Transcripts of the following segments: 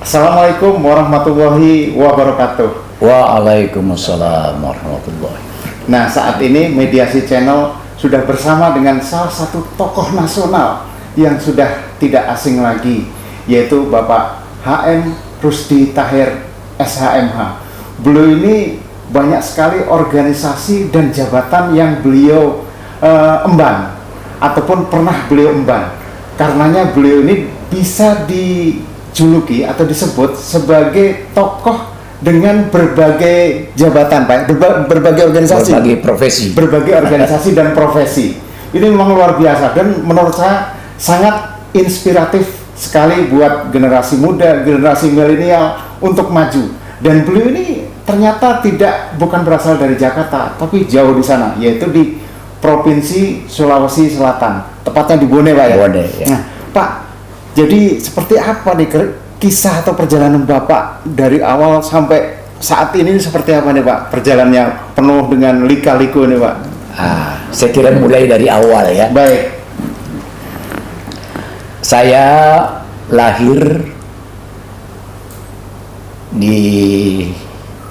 Assalamualaikum warahmatullahi wabarakatuh. Waalaikumsalam warahmatullahi. Nah, saat ini Mediasi Channel sudah bersama dengan salah satu tokoh nasional yang sudah tidak asing lagi, yaitu Bapak HM Rusdi Tahir SHMH. Beliau ini banyak sekali organisasi dan jabatan yang beliau emban ataupun pernah beliau emban. Karenanya beliau ini bisa dijuluki atau disebut sebagai tokoh dengan berbagai jabatan, Pak, berbagai organisasi, berbagai organisasi dan profesi. Ini memang luar biasa dan menurut saya sangat inspiratif sekali buat generasi muda, generasi milenial untuk maju. Dan beliau ini ternyata bukan berasal dari Jakarta, tapi jauh di sana, yaitu di Provinsi Sulawesi Selatan, tepatnya di Bone, Pak, ya? Bone, ya. Nah, Pak, jadi seperti apa nih kisah atau perjalanan Bapak dari awal sampai saat ini seperti apa nih, Pak? Perjalanannya penuh dengan lika-liku nih, Pak. Saya kira mulai dari awal ya. Baik. Saya lahir di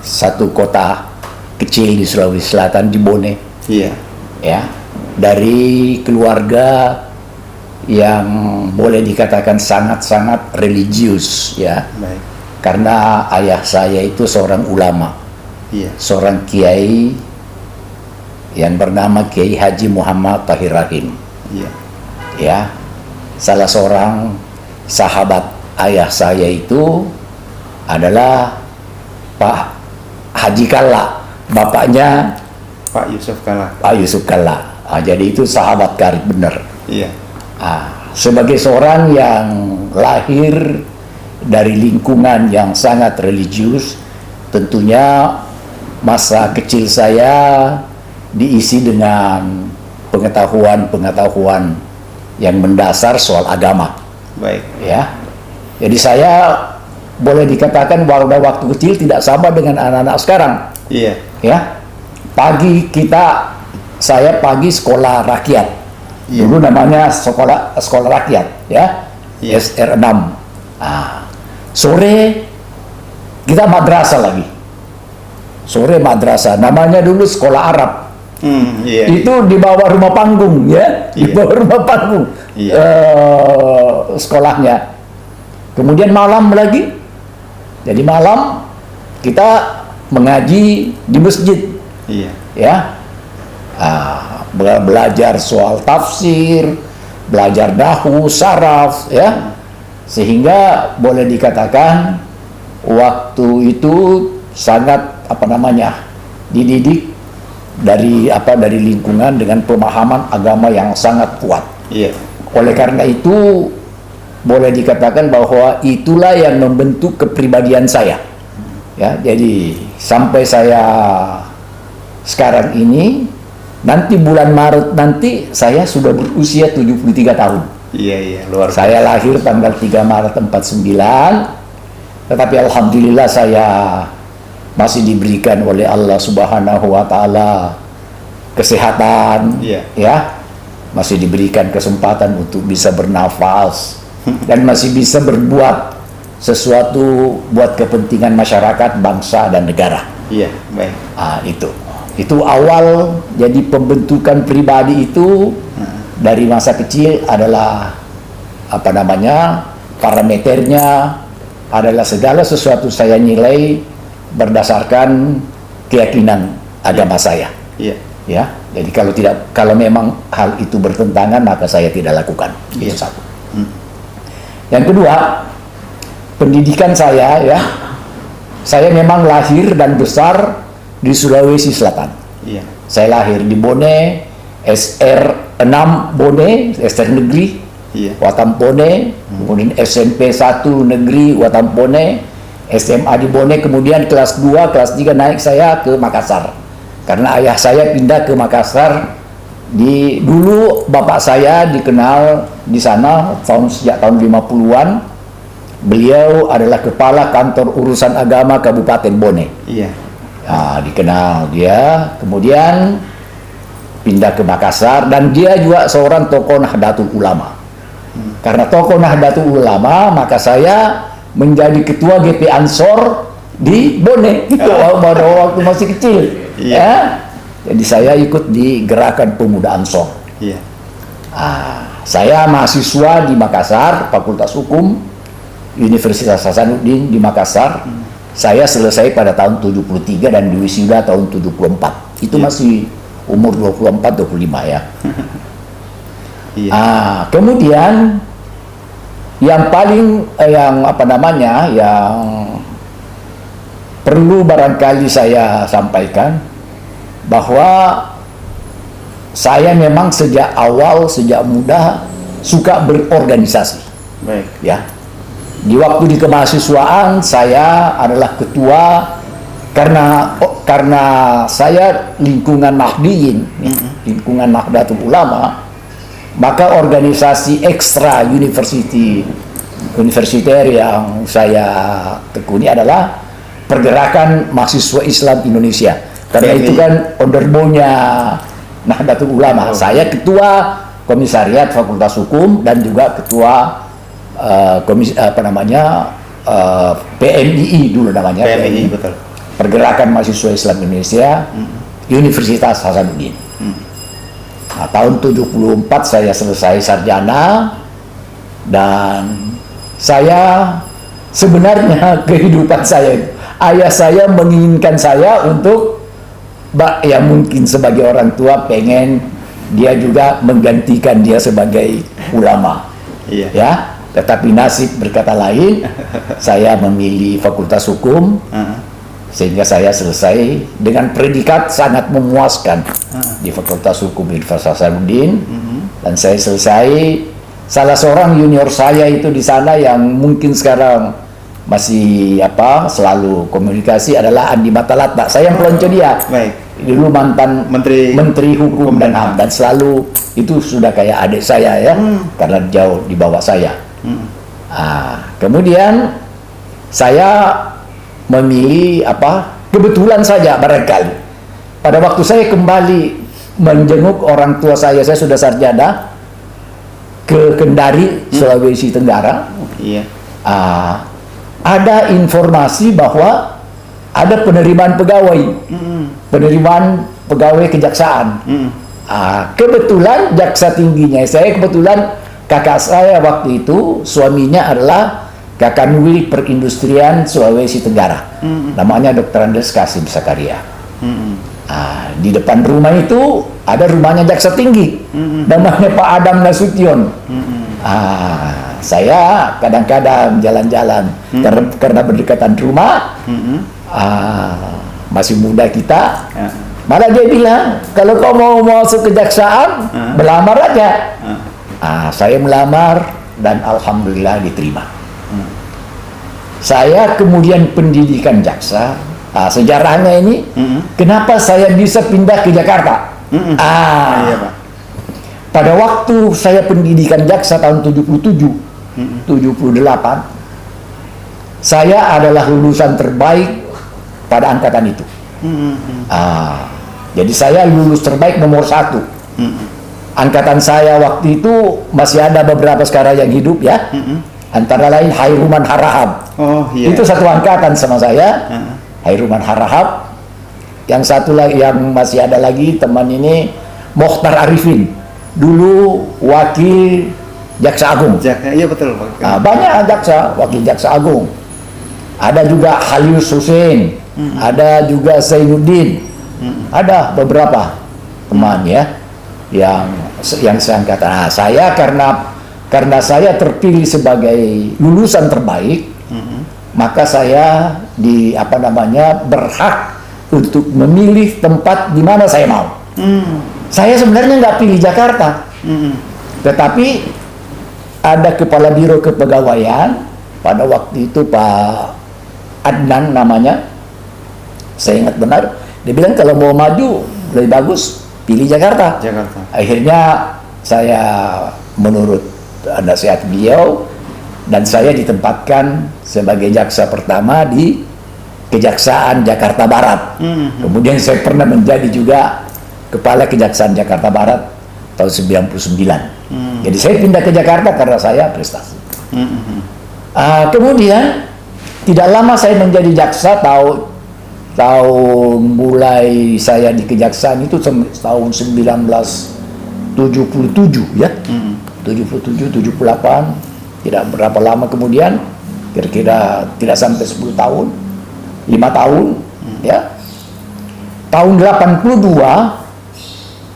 satu kota kecil di Sulawesi Selatan, di Bone. Iya. Ya, dari keluarga yang boleh dikatakan sangat-sangat religius ya. Baik. Karena ayah saya itu seorang ulama. Iya. Seorang kiai yang bernama Kiai Haji Muhammad Tahir Rahim. Iya. Ya. Salah seorang sahabat ayah saya itu adalah Pak Haji Kalla, bapaknya Pak Yusuf Kalla. Pak Yusuf Kalla. Jadi itu sahabat karib benar. Iya. Sebagai seorang yang lahir dari lingkungan yang sangat religius, tentunya masa kecil saya diisi dengan pengetahuan-pengetahuan yang mendasar soal agama. Baik. Ya. Jadi saya boleh dikatakan pada waktu kecil tidak sama dengan anak-anak sekarang. Iya. Ya. Saya pagi sekolah rakyat. Iya. Dulu namanya sekolah rakyat, ya. Iya. SR6. Sore kita madrasah lagi. Sore madrasah, namanya dulu sekolah Arab. Iya. Itu di bawah rumah panggung, ya. Di Iya. bawah rumah panggung. Iya. Sekolahnya. Kemudian malam lagi. Jadi malam kita mengaji di masjid. Iya. Ya. Belajar soal tafsir, belajar nahwu, saraf, ya, sehingga boleh dikatakan waktu itu sangat dididik dari lingkungan dengan pemahaman agama yang sangat kuat. Iya. Oleh karena itu boleh dikatakan bahwa itulah yang membentuk kepribadian saya. Ya, jadi sampai saya sekarang ini, nanti bulan Maret nanti saya sudah berusia 73 tahun. Iya, luar biasa. Saya lahir tanggal 3 Maret 49, tetapi alhamdulillah saya masih diberikan oleh Allah Subhanahu wa taala kesehatan. Iya. Ya. Masih diberikan kesempatan untuk bisa bernafas dan masih bisa berbuat sesuatu buat kepentingan masyarakat, bangsa dan negara. Iya, baik. Itu awal jadi pembentukan pribadi itu dari masa kecil adalah parameternya adalah segala sesuatu saya nilai berdasarkan keyakinan agama saya. Iya. Ya, jadi kalau memang hal itu bertentangan maka saya tidak lakukan. Iya. Itu satu. Yang kedua, pendidikan saya ya, saya memang lahir dan besar di Sulawesi Selatan. Iya. Saya lahir di Bone, SR6 Bone, SR Negeri, Iya. Watampone, kemudian SMP 1 Negeri Watampone, SMA di Bone, kemudian kelas 2, kelas 3 naik saya ke Makassar. Karena ayah saya pindah ke Makassar. Dulu bapak saya dikenal di sana sejak tahun 50-an. Beliau adalah kepala kantor urusan agama Kabupaten Bone. Iya. Dikenal dia, kemudian pindah ke Makassar, dan dia juga seorang tokoh Nahdlatul Ulama. Karena tokoh Nahdlatul Ulama, maka saya menjadi ketua GP Ansor di Bone itu pada waktu masih kecil. Iya. Ya. Jadi saya ikut di gerakan pemuda Ansor. Iya. Saya mahasiswa di Makassar, Fakultas Hukum Universitas Hasanuddin di Makassar. Saya selesai pada tahun 73 dan diwisuda tahun 74. Itu masih umur 24-25 ya. Iya. Kemudian yang paling yang perlu barangkali saya sampaikan bahwa saya memang sejak muda suka berorganisasi. Baik. Ya. Di waktu di kemahasiswaan saya adalah ketua karena saya lingkungan Nahdiyin, lingkungan Nahdlatul Ulama, maka organisasi ekstra universiter yang saya tekuni adalah Pergerakan Mahasiswa Islam Indonesia. Karena itu kan onderbonya Nahdlatul Ulama. Saya ketua komisariat Fakultas Hukum dan juga ketua PMII dulu namanya. PMII betul. Pergerakan Mahasiswa Islam Indonesia, Universitas Hasanuddin. Tahun 74 saya selesai sarjana dan saya sebenarnya kehidupan saya, ayah saya menginginkan saya untuk ya mungkin sebagai orang tua pengen dia juga menggantikan dia sebagai ulama. Iya. Ya, tetapi nasib berkata lain. Saya memilih Fakultas Hukum. Sehingga saya selesai dengan predikat sangat memuaskan di Fakultas Hukum Universitas Hasanuddin. Dan saya selesai, salah seorang junior saya itu di sana yang mungkin sekarang masih selalu komunikasi adalah Andi Matalatta. Saya yang pelonco dia. Baik. Dulu mantan Menteri Hukum dan HAM, dan selalu itu sudah kayak adik saya ya, karena jauh di bawah saya. Kemudian saya memilih kebetulan saja barangkali pada waktu saya kembali menjenguk orang tua saya sudah sarjana ke Kendari, Sulawesi Tenggara. Iya. Ada informasi bahwa ada penerimaan pegawai kejaksaan. Kebetulan jaksa tingginya saya, kebetulan kakak saya waktu itu suaminya adalah Kakanwil Perindustrian Sulawesi Tenggara. Namanya Dr. Andes Kasim Sakaria. Di depan rumah itu ada rumahnya jaksa tinggi. Namanya Pak Adam Nasution. Saya kadang-kadang jalan-jalan karena berdekatan rumah. Masih muda kita. Malah dia bilang, kalau kau mau masuk kejaksaan, melamar aja. Saya melamar dan alhamdulillah diterima. Saya kemudian pendidikan jaksa. Sejarahnya ini, kenapa saya bisa pindah ke Jakarta? Iya, Pak. Pada waktu saya pendidikan jaksa tahun 77, 78, saya adalah lulusan terbaik pada angkatan itu. Jadi saya lulus terbaik nomor 1. Angkatan saya waktu itu masih ada beberapa sekarang yang hidup ya. Antara lain Hairuman Harahap. Oh iya. Itu satu angkatan sama saya. Hairuman Harahap. Yang satu lagi yang masih ada lagi teman ini Mokhtar Arifin. Dulu wakil Jaksa Agung. Iya betul, Pak. Banyak jaksa, wakil Jaksa Agung. Ada juga Halius Hussein. Ada juga Zainuddin. Ada beberapa teman ya yang seangkatan. Saya karena saya terpilih sebagai lulusan terbaik, maka saya berhak untuk memilih tempat di mana saya mau. Saya sebenarnya nggak pilih Jakarta, tetapi ada kepala biro kepegawaian pada waktu itu Pak Adnan namanya, saya ingat benar, dia bilang kalau mau maju lebih bagus pilih Jakarta. Akhirnya saya menurut nasihat beliau dan saya ditempatkan sebagai jaksa pertama di Kejaksaan Jakarta Barat. Kemudian saya pernah menjadi juga kepala Kejaksaan Jakarta Barat tahun 99. Jadi saya pindah ke Jakarta karena saya prestasi. Kemudian tidak lama saya menjadi jaksa, tahun mulai saya di kejaksaan itu tahun 1977 ya. 77, 78, tidak berapa lama kemudian, kira-kira tidak sampai 10 tahun, 5 tahun ya. Tahun 82,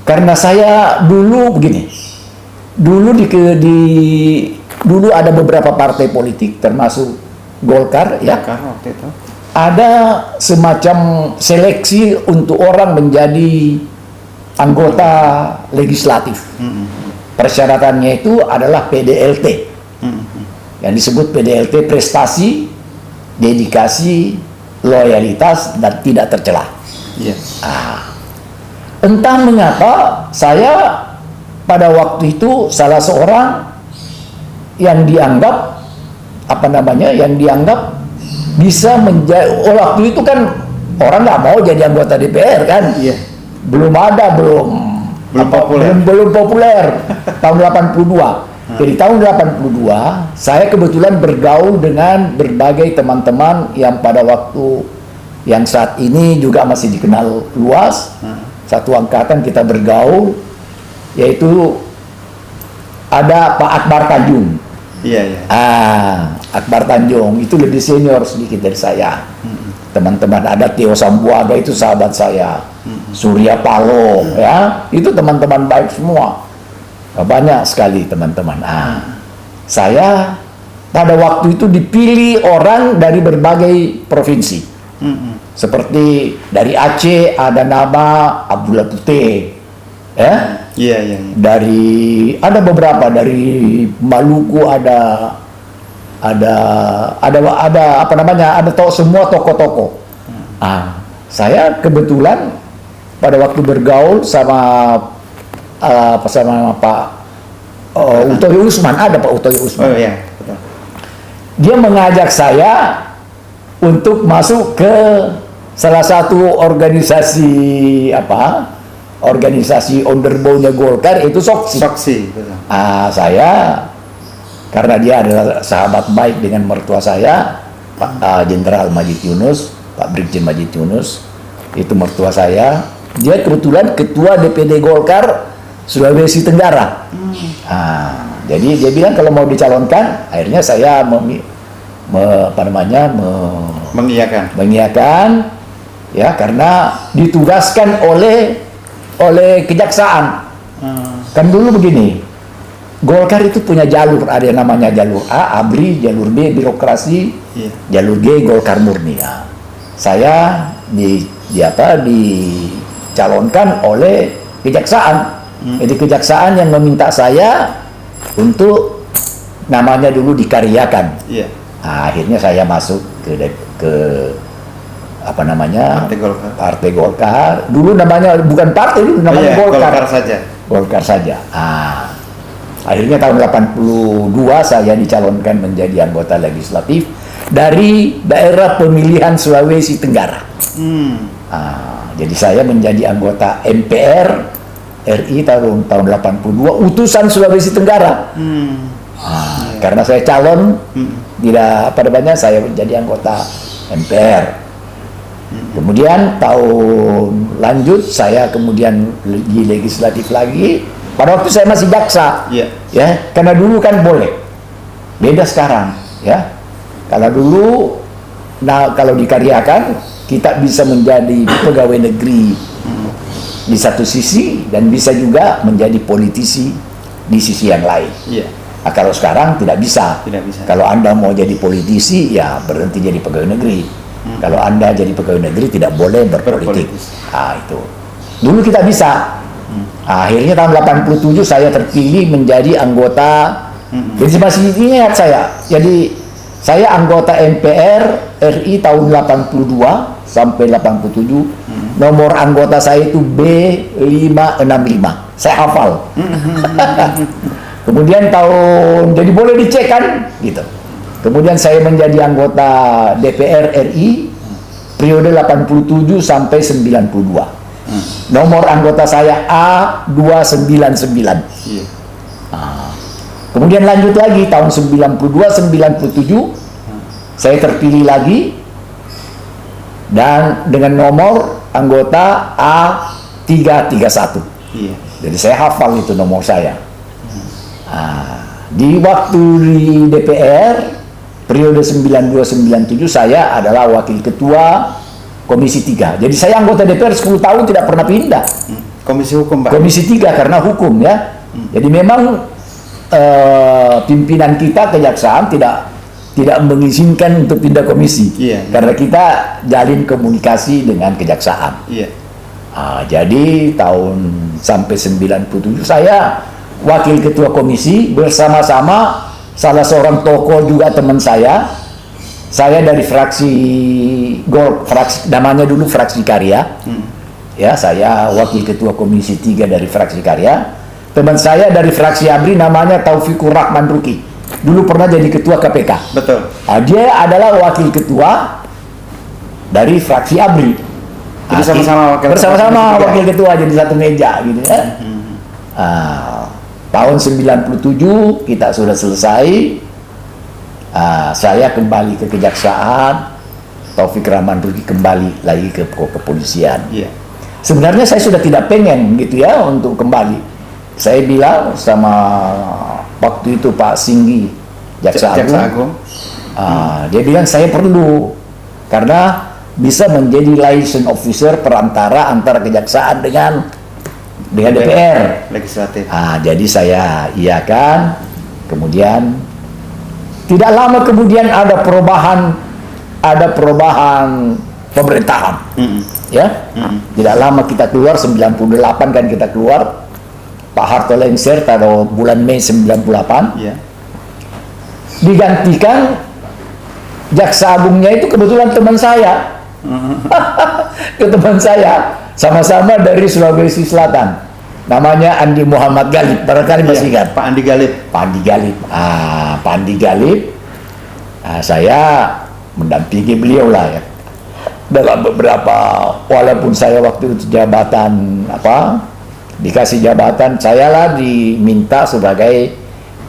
karena saya dulu begini, dulu dulu ada beberapa partai politik termasuk Golkar ya. Waktu itu. Ada semacam seleksi untuk orang menjadi anggota legislatif. Persyaratannya itu adalah PDLT. Yang disebut PDLT, prestasi, dedikasi, loyalitas, dan tidak tercelah. Yes. Entah mengapa saya pada waktu itu salah seorang yang dianggap bisa menjadi, waktu itu kan orang nggak mau jadi anggota DPR kan. Iya. Belum populer tahun 82. Jadi tahun 82 saya kebetulan bergaul dengan berbagai teman-teman yang pada waktu yang saat ini juga masih dikenal luas. Satu angkatan kita bergaul, yaitu ada Pak Akbar Tanjung. Iya. Akbar Tanjung itu lebih senior sedikit dari saya. Teman-teman ada Theo Sambuaga, itu sahabat saya. Surya Paloh ya, itu teman-teman baik semua. Banyak sekali teman-teman. Saya pada waktu itu dipilih orang dari berbagai provinsi. Seperti dari Aceh ada nama Abdullah Putih. Ya. Iya. Ada beberapa dari Maluku ada semua tokoh-tokoh. Saya kebetulan pada waktu bergaul sama Pak Utoy Usman, ada Pak Utoy Usman. Oh iya, betul. Dia mengajak saya untuk masuk ke salah satu organisasi organisasi underbownya Golkar, itu Soksi. Betul. Saya karena dia adalah sahabat baik dengan mertua saya, Pak Jenderal Majid Yunus, Pak Brigjen Majid Yunus, itu mertua saya. Dia kebetulan ketua DPD Golkar Sulawesi Tenggara. Jadi dia bilang kalau mau dicalonkan, akhirnya saya mengiyakan ya, karena ditugaskan oleh kejaksaan. Kan dulu begini, Golkar itu punya jalur, ada yang namanya jalur A, ABRI, jalur B, birokrasi, jalur G, Golkar murni. Saya dicalonkan oleh kejaksaan. Jadi kejaksaan yang meminta saya untuk namanya dulu dikaryakan. Akhirnya saya masuk ke Partai Golkar. Dulu namanya bukan partai, dulu namanya Golkar saja. Akhirnya tahun 82 saya dicalonkan menjadi anggota legislatif dari daerah pemilihan Sulawesi Tenggara. Jadi saya menjadi anggota MPR RI tahun 82, utusan Sulawesi Tenggara. Karena saya calon, saya menjadi anggota MPR. Kemudian tahun lanjut saya kemudian di legislatif lagi. Pada waktu saya masih jaksa, ya, karena dulu kan boleh. Beda sekarang, ya. Kalau dulu, kalau dikaryakan kita bisa menjadi pegawai negeri di satu sisi dan bisa juga menjadi politisi di sisi yang lain. Kalau sekarang tidak bisa. Kalau Anda mau jadi politisi, ya berhenti jadi pegawai negeri. Kalau Anda jadi pegawai negeri tidak boleh berpolitik. Itu. Dulu kita bisa. Akhirnya tahun 87 saya terpilih menjadi anggota. Jadi masih ingat saya. Jadi saya anggota MPR RI tahun 82 sampai 87. Nomor anggota saya itu B565. Saya hafal. Kemudian jadi boleh dicek kan, gitu. Kemudian saya menjadi anggota DPR RI periode 87 sampai 92. Nomor anggota saya A299. Kemudian lanjut lagi tahun 92-97 saya terpilih lagi dan dengan nomor anggota A331. Iya. Jadi saya hafal itu nomor saya. Di waktu di DPR periode 92-97 saya adalah wakil ketua Komisi 3. Jadi saya anggota DPR 10 tahun tidak pernah pindah. Komisi Hukum, Pak. Komisi 3 karena hukum ya. Jadi memang pimpinan kita kejaksaan tidak mengizinkan untuk pindah komisi. Iya. Karena kita jalin komunikasi dengan kejaksaan. Iya. Jadi tahun sampai 97 saya wakil ketua komisi bersama-sama salah seorang tokoh juga teman saya. Saya dari fraksi fraksi namanya dulu Fraksi Karya. Ya, saya wakil ketua komisi 3 dari Fraksi Karya. Teman saya dari fraksi ABRI namanya Taufikur Rahman Ruki. Dulu pernah jadi ketua KPK. Betul. Dia adalah wakil ketua dari fraksi ABRI. Jadi sama-sama bersama-sama wakil ketua jadi satu meja gitu ya. Tahun 97 kita sudah selesai. Saya kembali ke kejaksaan. Taufik Rahman Ruki kembali lagi ke kepolisian. Iya. Sebenarnya saya sudah tidak pengen gitu ya untuk kembali. Saya bilang sama waktu itu Pak Singgi Jaksa Agung. Dia bilang saya perlu karena bisa menjadi liaison officer perantara antara kejaksaan dengan DPR legislatif. Jadi saya iakan. Kemudian tidak lama kemudian ada perubahan pemerintahan. Ya. Tidak lama kita keluar 98 kan kita keluar. Pak Harto lengser pada bulan Mei 98. Iya. Digantikan Jaksa Agungnya itu kebetulan teman saya. Teman saya sama-sama dari Sulawesi Selatan. Namanya Andi Muhammad Galib. Barangkali masih ingat. Pak Andi Galib. Pak Andi Galib. Saya mendampingi beliau lah ya. Dalam beberapa, walaupun saya waktu itu jabatan dikasih jabatan, saya lah diminta sebagai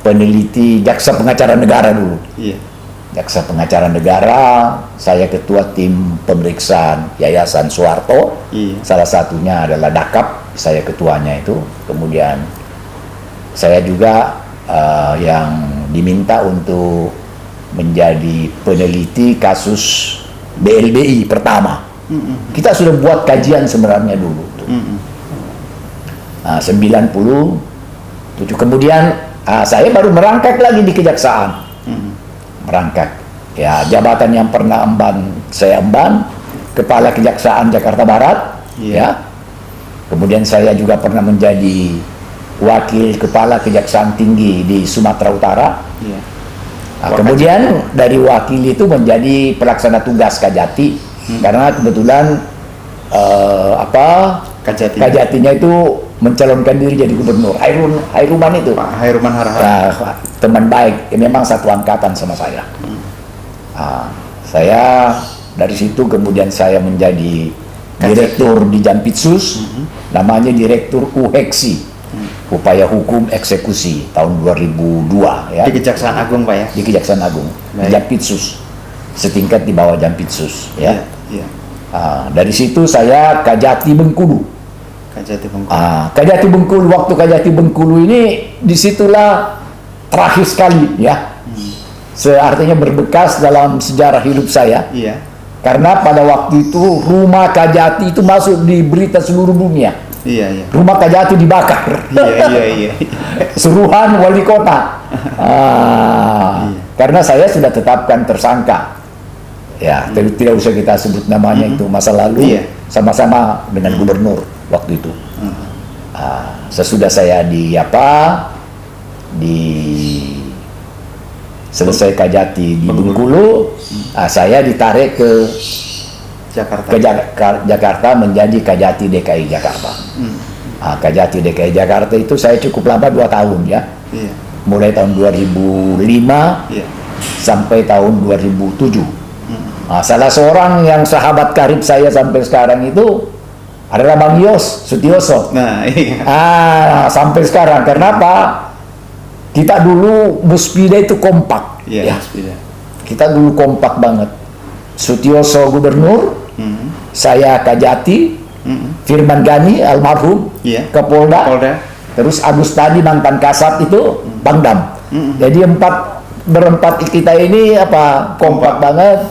peneliti jaksa pengacara negara dulu. Iya. Jaksa pengacara negara, saya ketua tim pemeriksaan Yayasan Soeharto. Iya. Salah satunya adalah Dakap, saya ketuanya itu. Kemudian saya juga yang diminta untuk menjadi peneliti kasus BLBI pertama. Kita sudah buat kajian sebenarnya dulu. 97 kemudian saya baru merangkak lagi di kejaksaan. Merangkak ya, jabatan yang pernah saya emban Kepala Kejaksaan Jakarta Barat. Ya, kemudian saya juga pernah menjadi Wakil Kepala Kejaksaan Tinggi di Sumatera Utara. Kemudian dari wakil itu menjadi pelaksana tugas Kajati. Karena kebetulan Kajatinya itu mencalonkan diri jadi gubernur. Hairuman itu. Pak Hairuman Harahap. Teman baik, memang satu angkatan sama saya. Saya dari situ kemudian saya menjadi direktur di Jampitsus, namanya direktur UHEKSI, Upaya Hukum Eksekusi tahun 2002 ya. Di Kejaksaan Agung, Pak ya. Di Kejaksaan Agung, di Jampitsus, setingkat di bawah Jampitsus ya. Iya. Dari situ saya Kajati Bengkulu. Kajati Bengkulu, waktu Kajati Bengkulu ini disitulah terakhir sekali ya. Artinya berbekas dalam sejarah hidup saya. Iya. Karena pada waktu itu rumah Kajati itu masuk di berita seluruh dunia. Iya. Rumah Kajati dibakar. Iya. Suruhan wali kota. Karena saya sudah tetapkan tersangka. Ya, tidak usah kita sebut namanya, itu masa lalu. Sama-sama dengan gubernur waktu itu. Sesudah saya selesai Kajati di Bengkulu, saya ditarik ke Jakarta menjadi Kajati DKI Jakarta. Kajati DKI Jakarta itu saya cukup lama 2 tahun ya. Mulai tahun 2005 sampai tahun 2007. Salah seorang yang sahabat karib saya sampai sekarang itu adalah Bang Yos Sutioso. Nah, iya. Sampai sekarang. Kenapa? kita dulu Muspida itu kompak. Iya, Ya. Muspida. Kita dulu kompak banget. Sutioso gubernur, saya Kajati, Firman Gani almarhum, Iya. Kapolda, Polda. terus Agus Tadi mantan Kasat itu Pangdam. Jadi berempat kita ini kompak banget.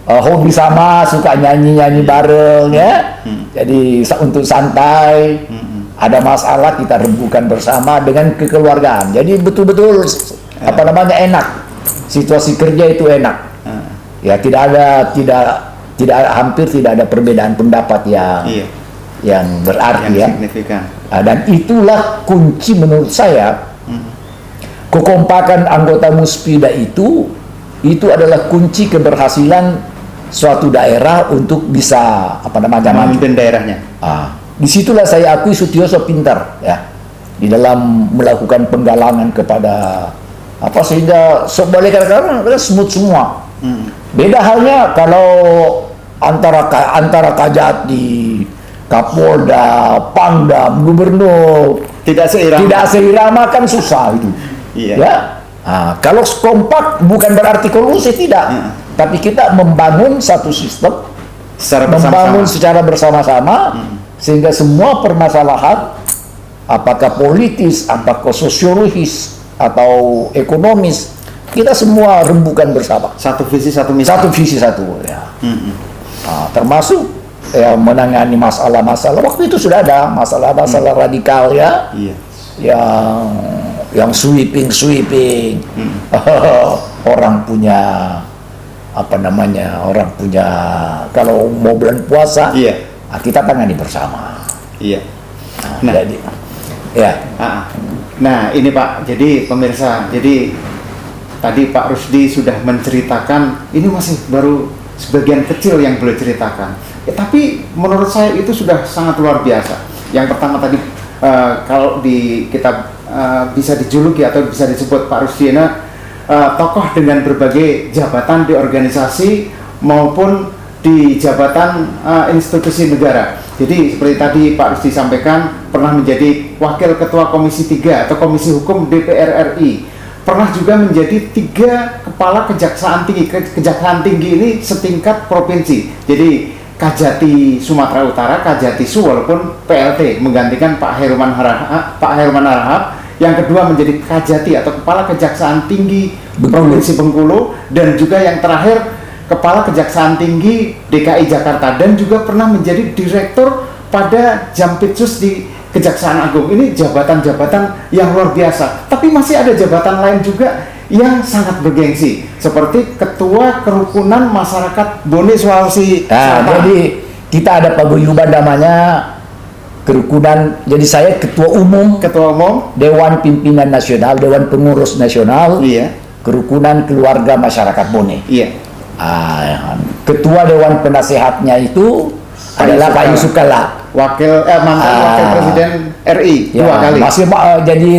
Hobi sama, suka nyanyi bareng ya. Jadi untuk santai, ada masalah kita rembukan bersama dengan kekeluargaan. Jadi betul-betul enak. Situasi kerja itu enak. Ya hampir tidak ada perbedaan pendapat yang berarti Yang signifikan. Dan itulah kunci menurut saya. Kekompakan anggota Muspida itu adalah kunci keberhasilan suatu daerah untuk bisa maju. Memimpin daerahnya. Disitulah saya akui Sutioso pintar ya di dalam melakukan penggalangan kepada sehingga boleh katakan smooth semua. Beda halnya kalau antara Kajati, Kapolda, Pangdam, Gubernur Tidak seirama kan susah itu. Iya. Ya. Kalau kompak bukan berarti kolusi, tidak. Tapi kita membangun satu sistem, membangun secara bersama-sama, sehingga semua permasalahan, apakah politis, apakah sosiologis, atau ekonomis, kita semua rembukan bersama. Satu visi, satu misi. Satu visi, satu. Ya. Termasuk menangani masalah-masalah. Waktu itu sudah ada masalah-masalah radikal ya. Iya. Yang sweeping. Orang punya orang punya kalau mau bulan puasa, kita tangani bersama. Iya. Jadi, ya. Nah, ini Pak, jadi pemirsa, jadi tadi Pak Rusdi sudah menceritakan, ini masih baru sebagian kecil yang boleh ceritakan. Tapi menurut saya itu sudah sangat luar biasa. Yang pertama tadi, kalau di kita bisa dijuluki atau bisa disebut Pak Rusdi tokoh dengan berbagai jabatan di organisasi maupun di jabatan institusi negara. Jadi seperti tadi Pak Rusdi sampaikan, pernah menjadi Wakil Ketua Komisi 3 atau Komisi Hukum DPR RI. Pernah juga menjadi 3 Kepala Kejaksaan Tinggi. Kejaksaan Tinggi ini setingkat provinsi. Jadi Kajati Sumatera Utara, Kajatisu walaupun PLT menggantikan Pak Herman Harahap. Yang kedua menjadi Kajati atau Kepala Kejaksaan Tinggi Provinsi Bengkulu, dan juga yang terakhir Kepala Kejaksaan Tinggi DKI Jakarta, dan juga pernah menjadi Direktur pada Jampitsus di Kejaksaan Agung. Ini jabatan-jabatan yang luar biasa. Tapi masih ada jabatan lain juga yang sangat bergengsi, seperti Ketua Kerukunan Masyarakat Bone Sulawesi Selatan. Jadi kita ada paguyuban namanya Kerukunan. Jadi saya Ketua Umum Dewan Pimpinan Nasional, Dewan Pengurus Nasional, Kerukunan Keluarga Masyarakat Bone. Ketua Dewan Penasehatnya itu adalah Pak Yusuf Kalla, mantan Wakil Presiden RI 2 kali. Masih jadi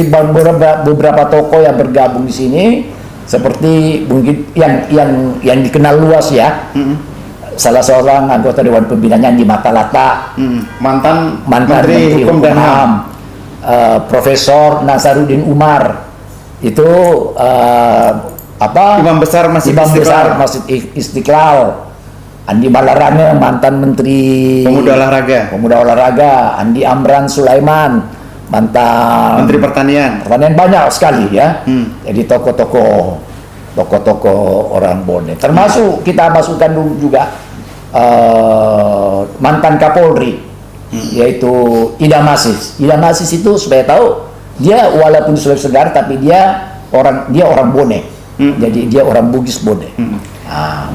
beberapa tokoh yang bergabung di sini, seperti mungkin yang dikenal luas ya. Salah seorang anggota Dewan Pembinanya di Matalata, mantan Menteri Hukum dan HAM, Profesor Nasaruddin Umar, itu Imam Besar Masjid Istiqlal. Andi Malarane, mantan Menteri Pemuda Olahraga. Andi Amran Sulaiman, mantan Menteri Pertanian. Banyak sekali ya. Jadi tokoh-tokoh orang Bone. Termasuk kita masukkan dulu juga mantan Kapolri, yaitu Ida Masis. Ida Masis itu supaya tahu, dia walaupun Sulawesi Tenggara tapi dia orang Bone. Jadi dia orang Bugis Bone.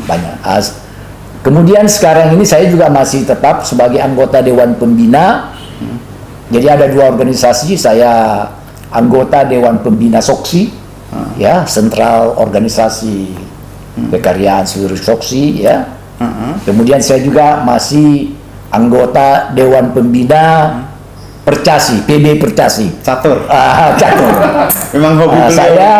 Banyak. Kemudian sekarang ini saya juga masih tetap sebagai anggota Dewan Pembina. Jadi ada 2 organisasi, saya anggota Dewan Pembina Soksi, ya, Sentral Organisasi Kekaryaan Seluruh Soksi, ya. Kemudian saya juga masih anggota Dewan Pembina Percasi, PB Percasi. Catur. Memang hobi. Saya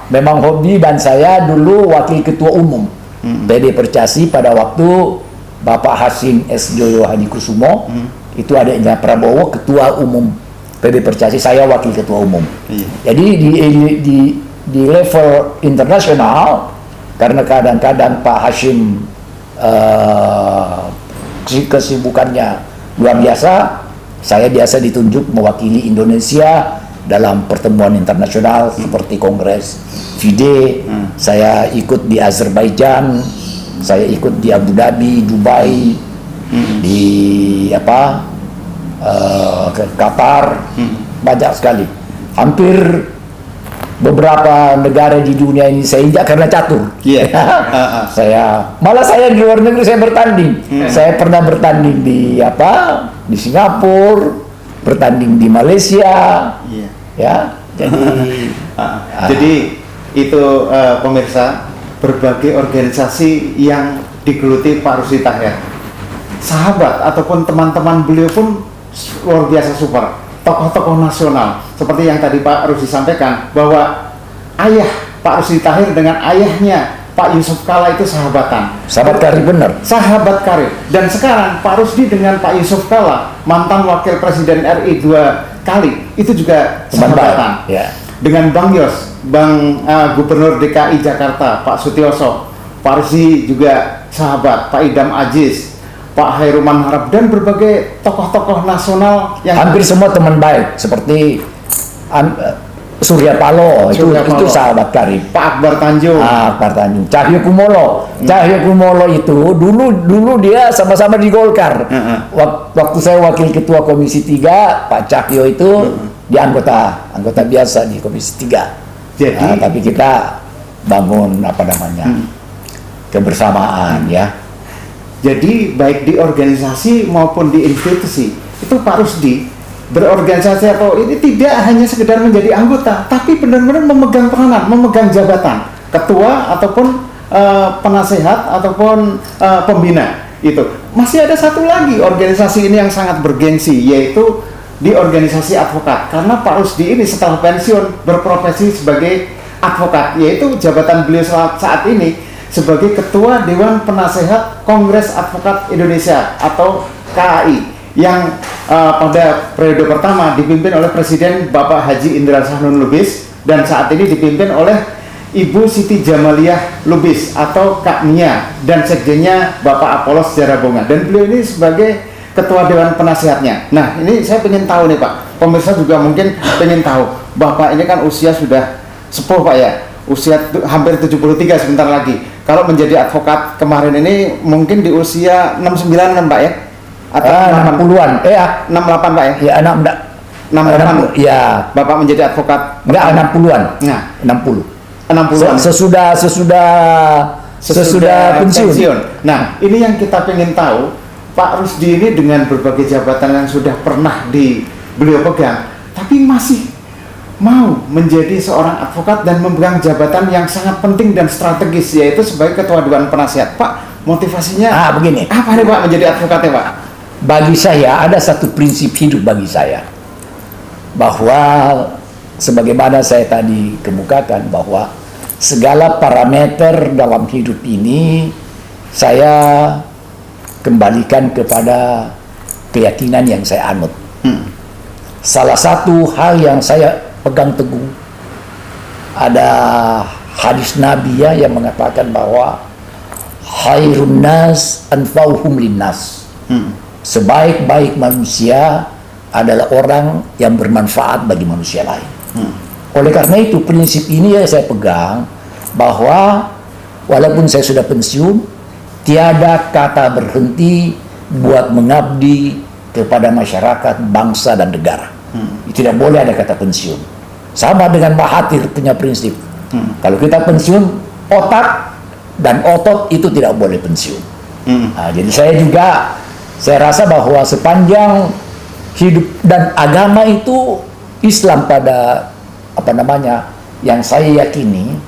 memang hobi, dan saya dulu Wakil Ketua Umum PD Percasi pada waktu Bapak Hasim S. Joyo Hadikusumo, itu adiknya Prabowo, Ketua Umum PB Percasi, saya wakil ketua umum. Iya. Jadi di level internasional, karena kadang-kadang Pak Hashim kesibukannya luar biasa, saya biasa ditunjuk mewakili Indonesia dalam pertemuan internasional seperti Kongres FIDE. Saya ikut di Azerbaijan, saya ikut di Abu Dhabi, Dubai, di Qatar, banyak sekali. Hampir beberapa negara di dunia ini saya injak karena catur. Iya. Saya di luar negeri saya bertanding. Saya pernah bertanding di Singapura, bertanding di Malaysia. Iya. Ya, jadi itu pemirsa, berbagai organisasi yang digeluti Pak Rusdi Tahir. Sahabat ataupun teman-teman beliau pun luar biasa super, tokoh-tokoh nasional seperti yang tadi Pak Rusdi sampaikan, bahwa ayah Pak Rusdi Tahir dengan ayahnya Pak Yusuf Kala itu sahabatan, sahabat karib, benar, sahabat karib. Dan sekarang Pak Rusdi dengan Pak Yusuf Kala, mantan wakil presiden RI 2 kali, itu juga sahabatan. Ya. Dengan Bang Yos, Gubernur DKI Jakarta Pak Sutioso, Pak Rusdi juga sahabat, Pak Idam Aziz, Pak Hairuman Harap, dan berbagai tokoh-tokoh nasional yang hampir semua teman baik, seperti Surya Paloh, itu sahabat karib. Pak Akbar Tanjung, Akbar Tanjung, Cahyo Kumolo. Cahyo Kumolo itu dulu dia sama-sama di Golkar. Waktu saya wakil ketua Komisi 3, Pak Cahyo itu dia anggota biasa di Komisi 3. Jadi tapi kita bangun kebersamaan, ya. Jadi baik di organisasi maupun di institusi itu Pak Rusdi berorganisasi atau ini tidak hanya sekedar menjadi anggota, tapi benar-benar memegang peranan, memegang jabatan ketua ataupun penasehat ataupun pembina. Itu masih ada satu lagi organisasi ini yang sangat bergengsi, yaitu di organisasi advokat, karena Pak Rusdi ini setelah pensiun berprofesi sebagai advokat, yaitu jabatan beliau saat ini sebagai Ketua Dewan Penasehat Kongres Advokat Indonesia atau KAI, yang pada periode pertama dipimpin oleh Presiden Bapak Haji Indra Sahnun Lubis, dan saat ini dipimpin oleh Ibu Siti Jamaliah Lubis atau Kak Nia, dan sekjennya Bapak Apolos Jarabonga, dan beliau ini sebagai Ketua Dewan Penasehatnya. Nah, ini saya ingin tahu nih Pak, pemirsa juga mungkin ingin tahu, Bapak ini kan usia sudah sepuh Pak ya, usia hampir 73 sebentar lagi. Kalau menjadi advokat kemarin ini mungkin di usia 69 Pak ya? Atau 60-an, 68 Pak ya? Ya, 68 ya. Bapak menjadi advokat? Enggak, 60-an. Nah, 60-an. Sesudah pensiun. Nah, ini yang kita ingin tahu, Pak Rusdi ini dengan berbagai jabatan yang sudah pernah beliau pegang, tapi masih mau menjadi seorang advokat dan memegang jabatan yang sangat penting dan strategis, yaitu sebagai Ketua Dewan Penasehat. Pak, motivasinya begini. Apa nih Pak menjadi advokatnya Pak? Bagi saya ada satu prinsip hidup bagi saya, bahwa sebagaimana saya tadi kemukakan, bahwa segala parameter dalam hidup ini saya kembalikan kepada keyakinan yang saya anut. Salah satu hal yang saya pegang teguh, ada hadis Nabi yang mengatakan bahwa khairun nas anfa'uhum linnas. Sebaik-baik manusia adalah orang yang bermanfaat bagi manusia lain. Oleh karena itu prinsip ini saya pegang, bahwa walaupun saya sudah pensiun, tiada kata berhenti buat mengabdi kepada masyarakat, bangsa dan negara. Tidak boleh ada kata pensiun. Sama dengan Mahathir punya prinsip. Kalau kita pensiun, otak dan otot itu tidak boleh pensiun. Jadi saya rasa bahwa sepanjang hidup dan agama itu, Islam pada yang saya yakini,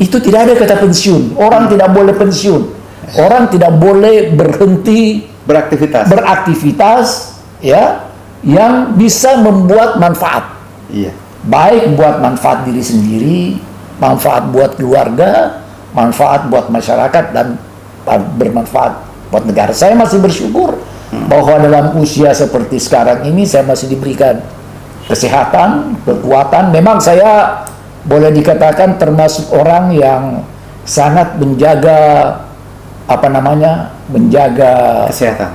itu tidak ada kata pensiun. Orang tidak boleh pensiun. Orang tidak boleh berhenti beraktivitas ya, yang bisa membuat manfaat. Iya. Baik buat manfaat diri sendiri, manfaat buat keluarga, manfaat buat masyarakat, dan bermanfaat buat negara. Saya masih bersyukur bahwa dalam usia seperti sekarang ini saya masih diberikan kesehatan, kekuatan. Memang saya boleh dikatakan termasuk orang yang sangat menjaga menjaga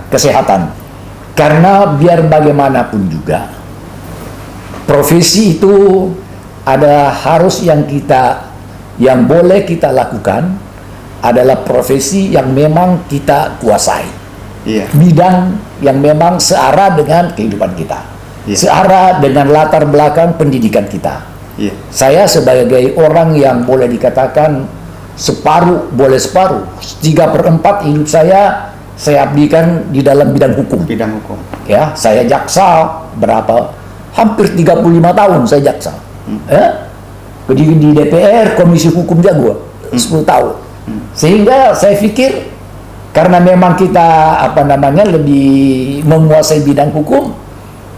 kesehatan. Karena biar bagaimanapun juga profesi itu ada harus yang boleh kita lakukan adalah profesi yang memang kita kuasai. Bidang yang memang searah dengan kehidupan kita. Searah dengan latar belakang pendidikan kita. Saya sebagai orang yang boleh dikatakan separuh 3/4 hidup saya abdikan di dalam bidang hukum. Ya, saya jaksa hampir 35 tahun saya jaksa. Di DPR Komisi Hukum Jago 10 tahun. Sehingga saya pikir karena memang kita lebih menguasai bidang hukum,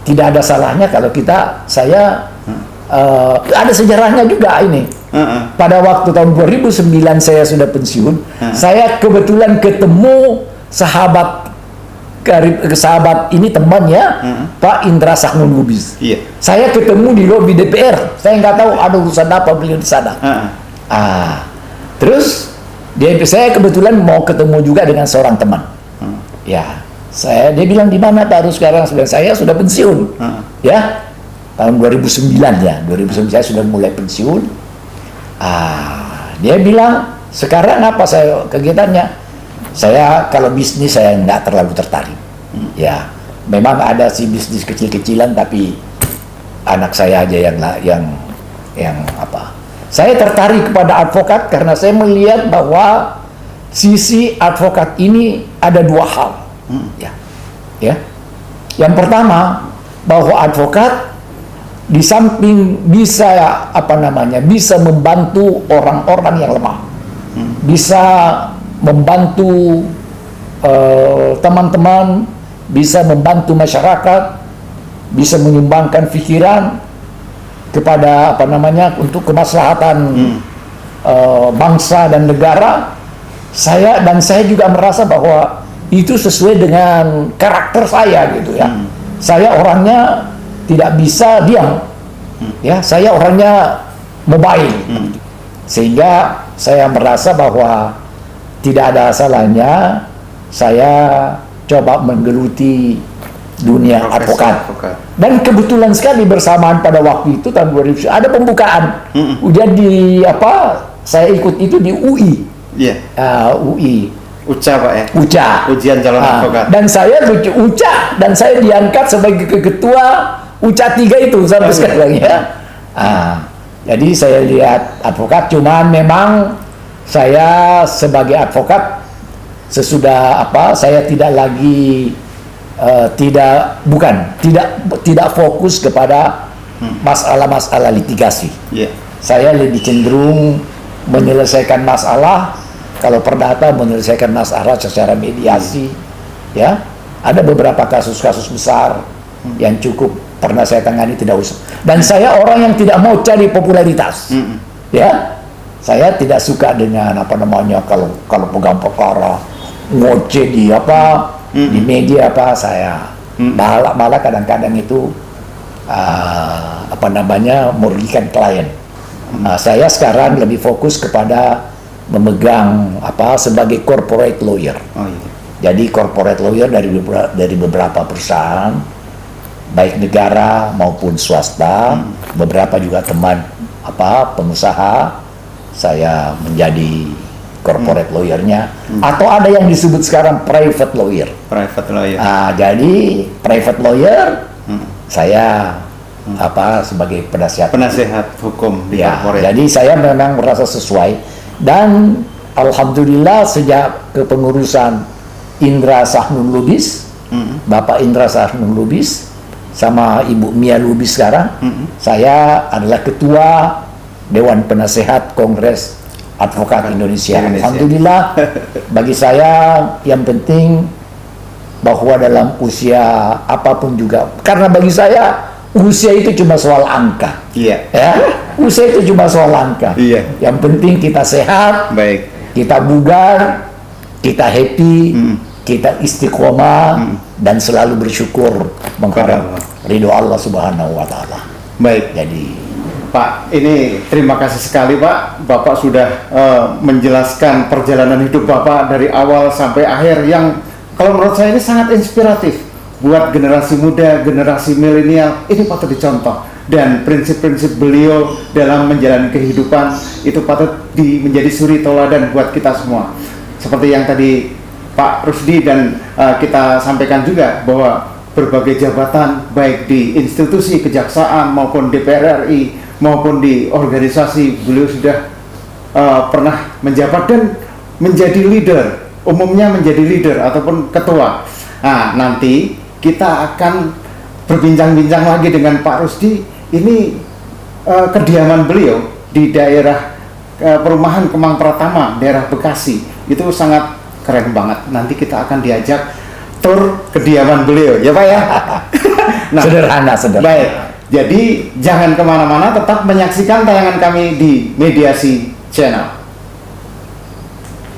tidak ada salahnya kalau saya ada sejarahnya juga ini. Pada waktu tahun 2009 saya sudah pensiun, saya kebetulan ketemu sahabat ini temannya, Pak Indra Sahnun Lubis. Saya ketemu di lobi DPR. Saya nggak tahu ada urusan apa beliau di sana. Terus saya kebetulan mau ketemu juga dengan seorang teman. Dia bilang di mana Pak sekarang? Saya sudah pensiun. Ya, tahun 2009 ya. 2009 saya sudah mulai pensiun. Dia bilang sekarang apa kegiatannya? Saya kalau bisnis saya nggak terlalu tertarik. Ya, memang ada sih bisnis kecil-kecilan tapi anak saya aja yang Saya tertarik kepada advokat karena saya melihat bahwa sisi advokat ini ada dua hal. Ya. Yang pertama bahwa advokat di samping bisa bisa membantu orang-orang yang lemah, bisa membantu teman-teman, bisa membantu masyarakat, bisa menyumbangkan pikiran kepada untuk kemaslahatan bangsa dan negara. Saya juga merasa bahwa itu sesuai dengan karakter saya gitu ya. Saya orangnya tidak bisa diam. Ya, saya orangnya mobile. Sehingga saya merasa bahwa tidak ada salahnya saya coba menggeluti dunia advokat. Dan kebetulan sekali bersamaan pada waktu itu tahun 2000 ada pembukaan. Jadi saya ikut itu di UI. UI. UCA Pak ya? UCA. Ujian calon advokat. Dan saya UCA dan saya diangkat sebagai ketua UCA 3 itu sampai sekarang ya. Jadi saya lihat advokat, cuman memang saya sebagai advokat sesudah saya tidak lagi tidak fokus kepada masalah-masalah litigasi. Saya lebih cenderung menyelesaikan masalah, kalau perdata menyelesaikan masalah secara mediasi. Ya, ada beberapa kasus-kasus besar yang cukup pernah saya tangani tidak usah. Dan saya orang yang tidak mau cari popularitas. Ya, saya tidak suka dengan kalau pegang perkara ngoceh di di media saya malah kadang-kadang itu merugikan klien. Saya sekarang lebih fokus kepada memegang sebagai corporate lawyer. Jadi corporate lawyer dari beberapa perusahaan baik negara maupun swasta, beberapa juga teman pengusaha saya menjadi corporate lawyernya, atau ada yang disebut sekarang private lawyer. Jadi private lawyer saya sebagai penasehat hukum di corporate. Jadi saya memang merasa sesuai, dan alhamdulillah sejak kepengurusan Indra Sahnun Lubis, Bapak Indra Sahnun Lubis sama Ibu Mia Lubis sekarang, saya adalah ketua Dewan Penasehat Kongres Advokat Indonesia. Alhamdulillah, bagi saya yang penting bahwa dalam usia apapun juga, karena bagi saya usia itu cuma soal angka. Ya, usia itu cuma soal angka. Yang penting kita sehat, kita bugar, kita happy, kita istiqomah dan selalu bersyukur mengharap ridho Allah Subhanahu wa taala. Baik. Jadi Pak, ini terima kasih sekali Pak. Bapak sudah menjelaskan perjalanan hidup Bapak dari awal sampai akhir yang kalau menurut saya ini sangat inspiratif buat generasi muda, generasi milenial. Ini patut dicontoh, dan prinsip-prinsip beliau dalam menjalani kehidupan itu patut menjadi suri tauladan buat kita semua. Seperti yang tadi Pak Rusdi dan kita sampaikan juga bahwa berbagai jabatan baik di institusi kejaksaan maupun DPR RI maupun di organisasi beliau sudah pernah menjabat dan menjadi leader, umumnya menjadi leader ataupun ketua. Nah, nanti kita akan berbincang-bincang lagi dengan Pak Rusdi. Ini kediaman beliau di daerah perumahan Kemang Pratama, daerah Bekasi. Itu sangat keren banget. Nanti kita akan diajak tur kediaman beliau, ya Pak ya. Nah, sederhana. Baik. Jadi jangan kemana-mana, tetap menyaksikan tayangan kami di Mediasi Channel.